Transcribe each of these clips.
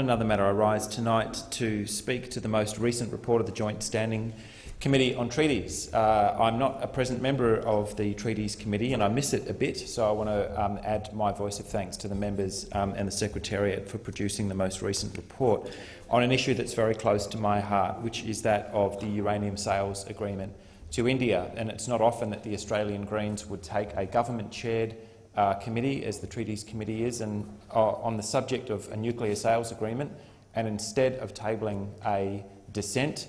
Another matter, I rise tonight to speak to the most recent report of the Joint Standing Committee on Treaties. I'm not a present member of the Treaties Committee and I miss it a bit, so I want to add my voice of thanks to the members and the Secretariat for producing the most recent report on an issue that's very close to my heart, which is that of the uranium sales agreement to India. And it's not often that the Australian Greens would take a government-chaired committee, as the Treaties Committee is, and on the subject of a nuclear sales agreement, and instead of tabling a dissent,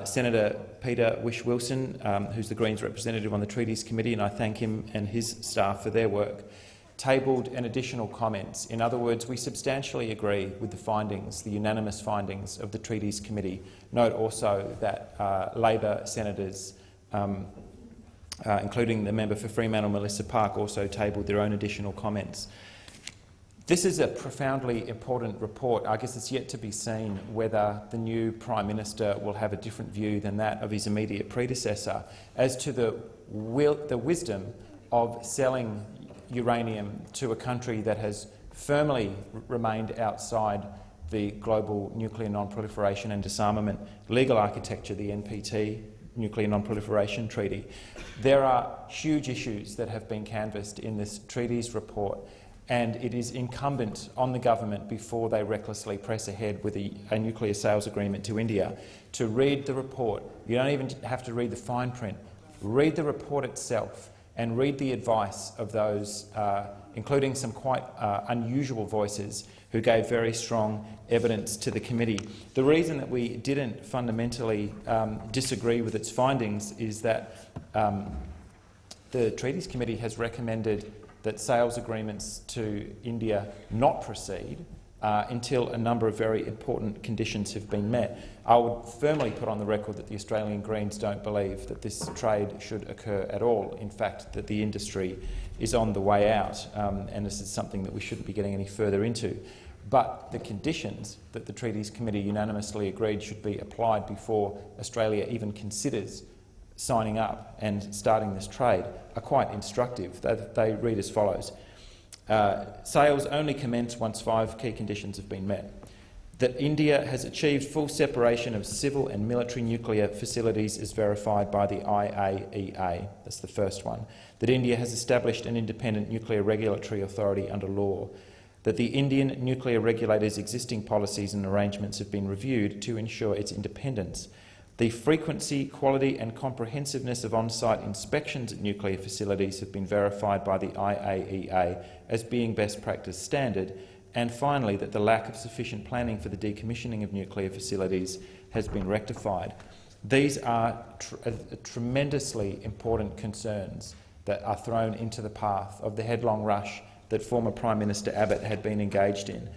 Senator Peter Whish-Wilson, who's the Greens representative on the Treaties Committee, and I thank him and his staff for their work, tabled an additional comments. In other words, we substantially agree with the findings, the unanimous findings of the Treaties Committee. Note also that Labor senators, including the member for Fremantle, Melissa Park, also tabled their own additional comments. This is a profoundly important report. I guess it's yet to be seen whether the new Prime Minister will have a different view than that of his immediate predecessor as to the wisdom of selling uranium to a country that has firmly remained outside the global nuclear non-proliferation and disarmament legal architecture, the NPT, Nuclear Non-Proliferation Treaty. There are huge issues that have been canvassed in this Treaties report, and it is incumbent on the government, before they recklessly press ahead with a nuclear sales agreement to India, to read the report. You don't even have to read the fine print. Read the report itself and read the advice of those, including some quite unusual voices who gave very strong evidence to the committee. The reason that we didn't fundamentally disagree with its findings is that the Treaties Committee has recommended that sales agreements to India not proceed until a number of very important conditions have been met. I would firmly put on the record that the Australian Greens don't believe that this trade should occur at all. In fact, that the industry is on the way out, and this is something that we shouldn't be getting any further into. But the conditions that the Treaties Committee unanimously agreed should be applied before Australia even considers signing up and starting this trade are quite instructive. They read as follows. Sales only commence once 5 key conditions have been met. That India has achieved full separation of civil and military nuclear facilities is verified by the IAEA. That's the first one. That India has established an independent nuclear regulatory authority under law. That the Indian nuclear regulator's existing policies and arrangements have been reviewed to ensure its independence. The frequency, quality and comprehensiveness of on-site inspections at nuclear facilities have been verified by the IAEA as being best practice standard. And finally, that the lack of sufficient planning for the decommissioning of nuclear facilities has been rectified. These are tremendously important concerns that are thrown into the path of the headlong rush that former Prime Minister Abbott had been engaged in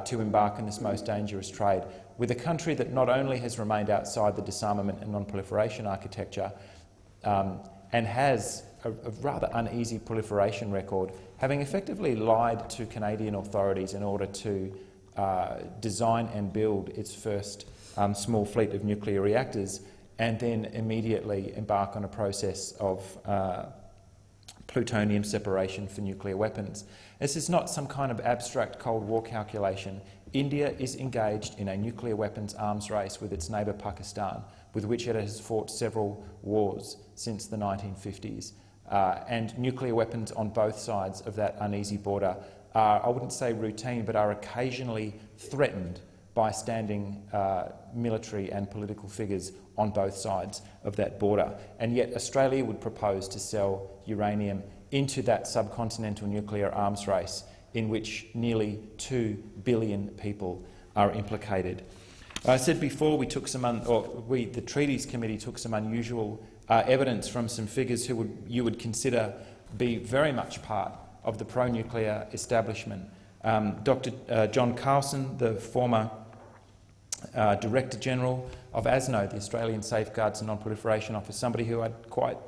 to embark on this most dangerous trade with a country that not only has remained outside the disarmament and non-proliferation architecture and has a rather uneasy proliferation record, having effectively lied to Canadian authorities in order to design and build its first small fleet of nuclear reactors, and then immediately embark on a process of plutonium separation for nuclear weapons. This is not some kind of abstract Cold War calculation. India is engaged in a nuclear weapons arms race with its neighbour Pakistan, with which it has fought several wars since the 1950s. And nuclear weapons on both sides of that uneasy border are, I wouldn't say routine, but are occasionally threatened by standing military and political figures on both sides of that border. And yet Australia would propose to sell uranium into that subcontinental nuclear arms race in which nearly 2 billion people are implicated. I said before the Treaties Committee took some unusual evidence from some figures who you would consider be very much part of the pro-nuclear establishment. Dr. John Carlson, the former Director General of ASNO, the Australian Safeguards and Non-Proliferation Office, somebody who I had quite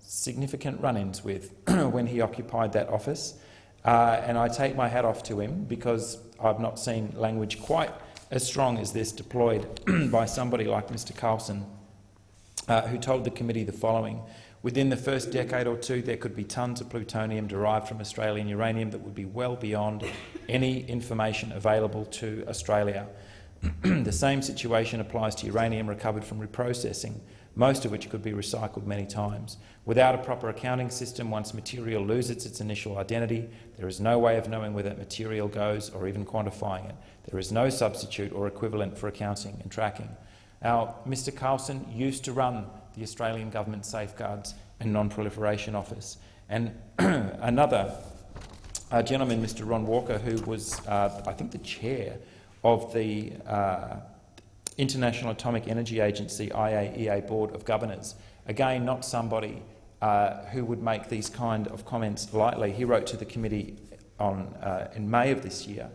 significant run-ins with when he occupied that office. And I take my hat off to him because I've not seen language quite as strong as this deployed by somebody like Mr Carlson, who told the committee the following. Within the first decade or two, there could be tonnes of plutonium derived from Australian uranium that would be well beyond any information available to Australia. The same situation applies to uranium recovered from reprocessing, most of which could be recycled many times. Without a proper accounting system, once material loses its initial identity, there is no way of knowing where that material goes or even quantifying it. There is no substitute or equivalent for accounting and tracking. Now, Mr Carlson used to run the Australian Government Safeguards and Non-Proliferation Office, and another gentleman, Mr Ron Walker, who was, I think, the chair of the International Atomic Energy Agency, IAEA Board of Governors. Again, not somebody who would make these kind of comments lightly. He wrote to the committee in May of this year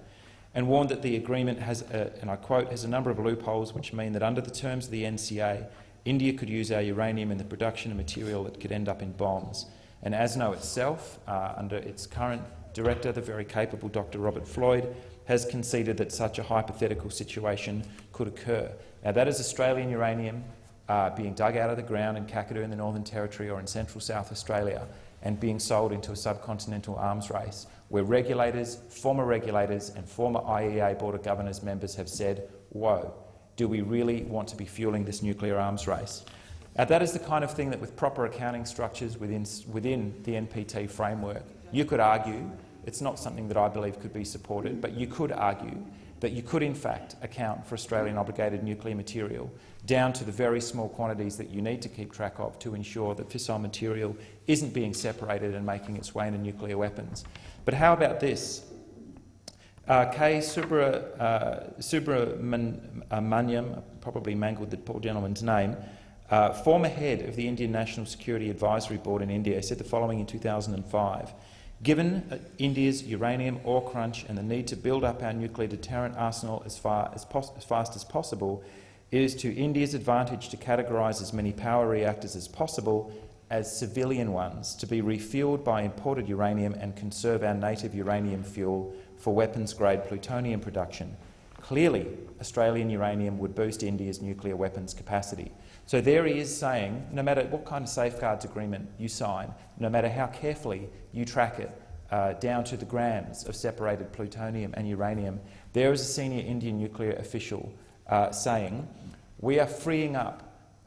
and warned that the agreement has, and I quote, has a number of loopholes which mean that under the terms of the NCA, India could use our uranium in the production of material that could end up in bombs. And ASNO itself, under its current director, the very capable Dr Robert Floyd, has conceded that such a hypothetical situation could occur. Now, that is Australian uranium being dug out of the ground in Kakadu in the Northern Territory or in central South Australia and being sold into a subcontinental arms race where regulators, former regulators and former IAEA Board of Governors members have said, whoa, do we really want to be fuelling this nuclear arms race? That is the kind of thing that with proper accounting structures within the NPT framework, you could argue, it's not something that I believe could be supported, but you could argue that you could in fact account for Australian obligated nuclear material down to the very small quantities that you need to keep track of to ensure that fissile material isn't being separated and making its way into nuclear weapons. But how about this? K. Subramaniam, probably mangled the poor gentleman's name, former head of the Indian National Security Advisory Board in India, said the following in 2005. Given India's uranium ore crunch and the need to build up our nuclear deterrent arsenal as fast as possible, it is to India's advantage to categorise as many power reactors as possible as civilian ones to be refuelled by imported uranium and conserve our native uranium fuel for weapons-grade plutonium production. Clearly, Australian uranium would boost India's nuclear weapons capacity. So there he is saying, no matter what kind of safeguards agreement you sign, no matter how carefully you track it down to the grams of separated plutonium and uranium, there is a senior Indian nuclear official saying, we are freeing up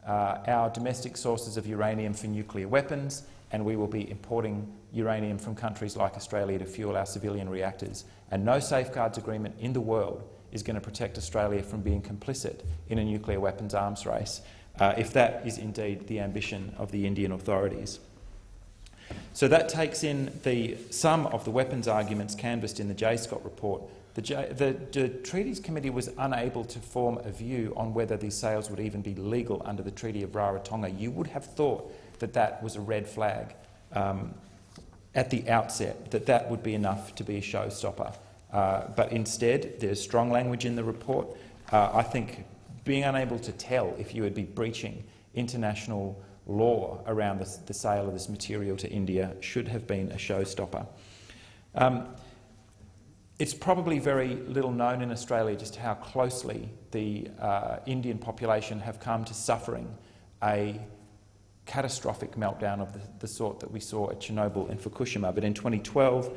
our domestic sources of uranium for nuclear weapons, and we will be importing uranium from countries like Australia to fuel our civilian reactors. And no safeguards agreement in the world is going to protect Australia from being complicit in a nuclear weapons arms race, if that is indeed the ambition of the Indian authorities. So that takes in some of the weapons arguments canvassed in the JSCOT report. The Treaties Committee was unable to form a view on whether these sales would even be legal under the Treaty of Rarotonga. You would have thought that that was a red flag at the outset, that would be enough to be a showstopper. But instead, there's strong language in the report. I think being unable to tell if you would be breaching international law around the sale of this material to India should have been a showstopper. It's probably very little known in Australia just how closely the Indian population have come to suffering a catastrophic meltdown of the sort that we saw at Chernobyl and Fukushima. But in 2012,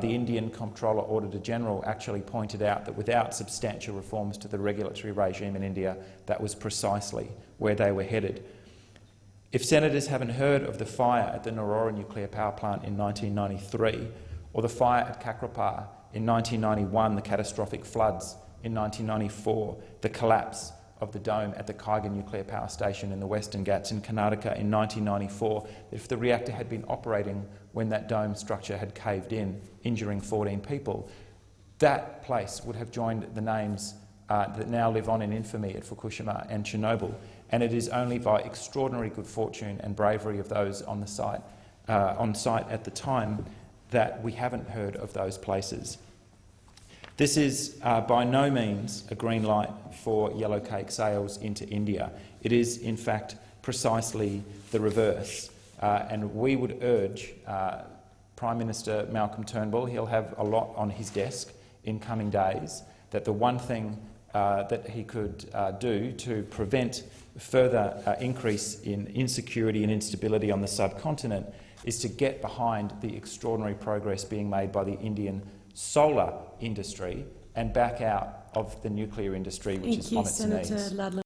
the Indian Comptroller Auditor General actually pointed out that without substantial reforms to the regulatory regime in India, that was precisely where they were headed. If senators haven't heard of the fire at the Narora nuclear power plant in 1993, or the fire at Kakrapar in 1991, the catastrophic floods in 1994, the collapse of the dome at the Kaiga nuclear power station in the Western Ghats in Karnataka in 1994, if the reactor had been operating when that dome structure had caved in, injuring 14 people, that place would have joined the names that now live on in infamy at Fukushima and Chernobyl. And it is only by extraordinary good fortune and bravery of those on site at the time that we haven't heard of those places. This is by no means a green light for yellow cake sales into India. It is, in fact, precisely the reverse. And we would urge Prime Minister Malcolm Turnbull, he'll have a lot on his desk in coming days, that the one thing that he could do to prevent further increase in insecurity and instability on the subcontinent is to get behind the extraordinary progress being made by the Indian solar industry and back out of the nuclear industry, which is on its knees. Thank you, Senator Ludlam.